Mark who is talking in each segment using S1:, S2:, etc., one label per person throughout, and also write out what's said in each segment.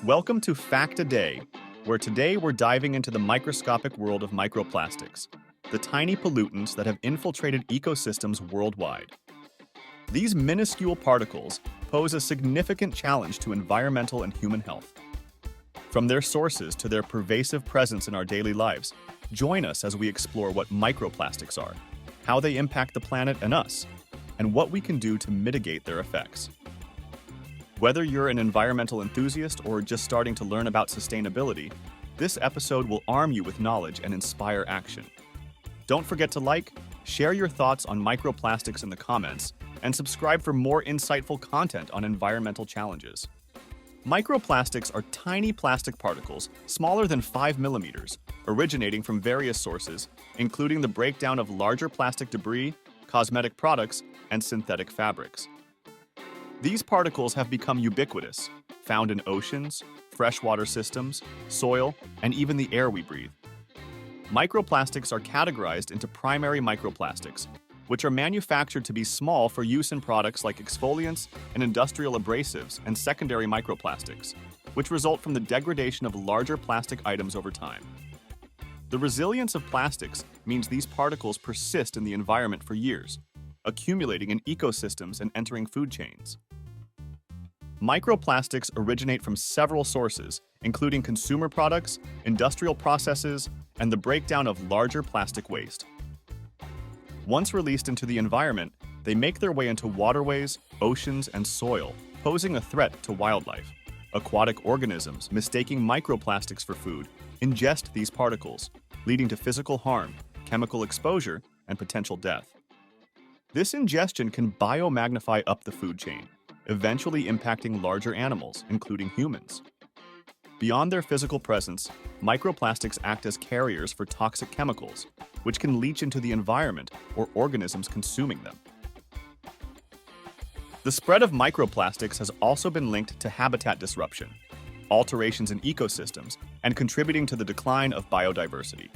S1: Welcome to Fact a Day, where today we're diving into the microscopic world of microplastics, the tiny pollutants that have infiltrated ecosystems worldwide. These minuscule particles pose a significant challenge to environmental and human health. From their sources to their pervasive presence in our daily lives, join us as we explore what microplastics are, how they impact the planet and us, and what we can do to mitigate their effects. Whether you're an environmental enthusiast or just starting to learn about sustainability, this episode will arm you with knowledge and inspire action. Don't forget to like, share your thoughts on microplastics in the comments, and subscribe for more insightful content on environmental challenges. Microplastics are tiny plastic particles smaller than 5 millimeters, originating from various sources, including the breakdown of larger plastic debris, cosmetic products, and synthetic fabrics. These particles have become ubiquitous, found in oceans, freshwater systems, soil, and even the air we breathe. Microplastics are categorized into primary microplastics, which are manufactured to be small for use in products like exfoliants and industrial abrasives, and secondary microplastics, which result from the degradation of larger plastic items over time. The resilience of plastics means these particles persist in the environment for years, accumulating in ecosystems and entering food chains. Microplastics originate from several sources, including consumer products, industrial processes, and the breakdown of larger plastic waste. Once released into the environment, they make their way into waterways, oceans, and soil, posing a threat to wildlife. Aquatic organisms, mistaking microplastics for food, ingest these particles, leading to physical harm, chemical exposure, and potential death. This ingestion can biomagnify up the food chain, eventually impacting larger animals, including humans. Beyond their physical presence, microplastics act as carriers for toxic chemicals, which can leach into the environment or organisms consuming them. The spread of microplastics has also been linked to habitat disruption, alterations in ecosystems, and contributing to the decline of biodiversity.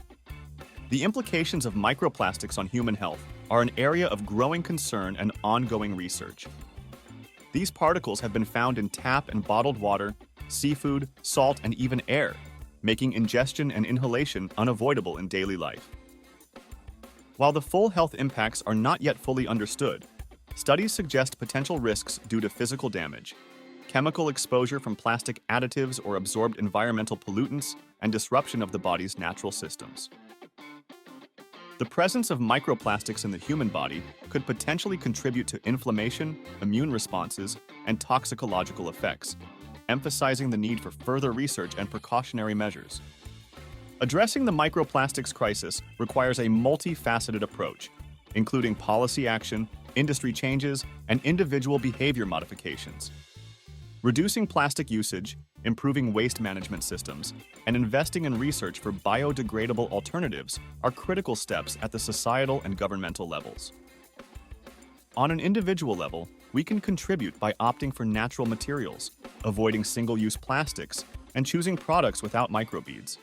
S1: The implications of microplastics on human health are an area of growing concern and ongoing research. These particles have been found in tap and bottled water, seafood, salt, and even air, making ingestion and inhalation unavoidable in daily life. While the full health impacts are not yet fully understood, studies suggest potential risks due to physical damage, chemical exposure from plastic additives or absorbed environmental pollutants, and disruption of the body's natural systems. The presence of microplastics in the human body could potentially contribute to inflammation, immune responses, and toxicological effects, emphasizing the need for further research and precautionary measures. Addressing the microplastics crisis requires a multifaceted approach, including policy action, industry changes, and individual behavior modifications. Reducing plastic usage, improving waste management systems, and investing in research for biodegradable alternatives are critical steps at the societal and governmental levels. On an individual level, we can contribute by opting for natural materials, avoiding single-use plastics, and choosing products without microbeads.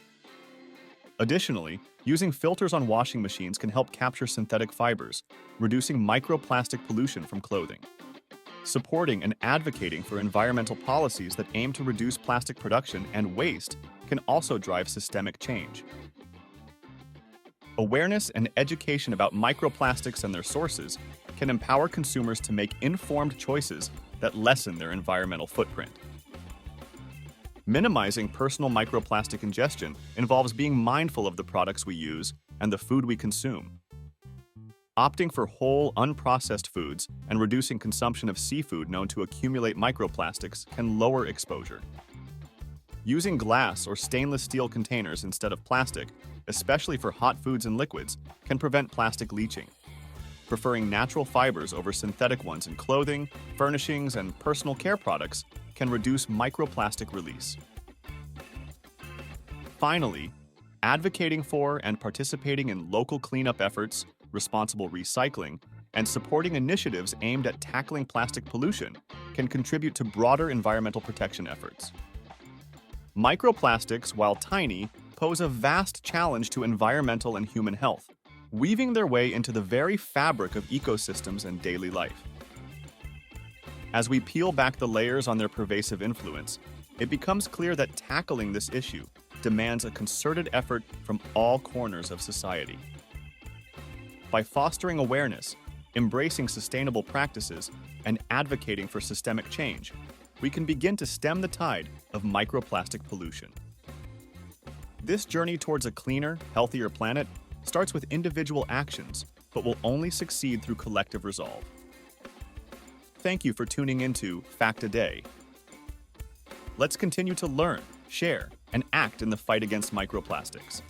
S1: Additionally, using filters on washing machines can help capture synthetic fibers, reducing microplastic pollution from clothing. Supporting and advocating for environmental policies that aim to reduce plastic production and waste can also drive systemic change. Awareness and education about microplastics and their sources can empower consumers to make informed choices that lessen their environmental footprint. Minimizing personal microplastic ingestion involves being mindful of the products we use and the food we consume. Opting for whole, unprocessed foods and reducing consumption of seafood known to accumulate microplastics can lower exposure. Using glass or stainless steel containers instead of plastic, especially for hot foods and liquids, can prevent plastic leaching. Preferring natural fibers over synthetic ones in clothing, furnishings, and personal care products can reduce microplastic release. Finally, advocating for and participating in local cleanup efforts, responsible recycling, and supporting initiatives aimed at tackling plastic pollution can contribute to broader environmental protection efforts. Microplastics, while tiny, pose a vast challenge to environmental and human health, weaving their way into the very fabric of ecosystems and daily life. As we peel back the layers on their pervasive influence, it becomes clear that tackling this issue demands a concerted effort from all corners of society. By fostering awareness, embracing sustainable practices, and advocating for systemic change, we can begin to stem the tide of microplastic pollution. This journey towards a cleaner, healthier planet starts with individual actions, but will only succeed through collective resolve. Thank you for tuning into Fact a Day. Let's continue to learn, share, and act in the fight against microplastics.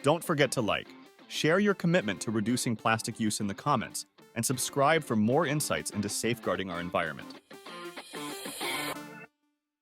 S1: Don't forget to like, share your commitment to reducing plastic use in the comments, and subscribe for more insights into safeguarding our environment.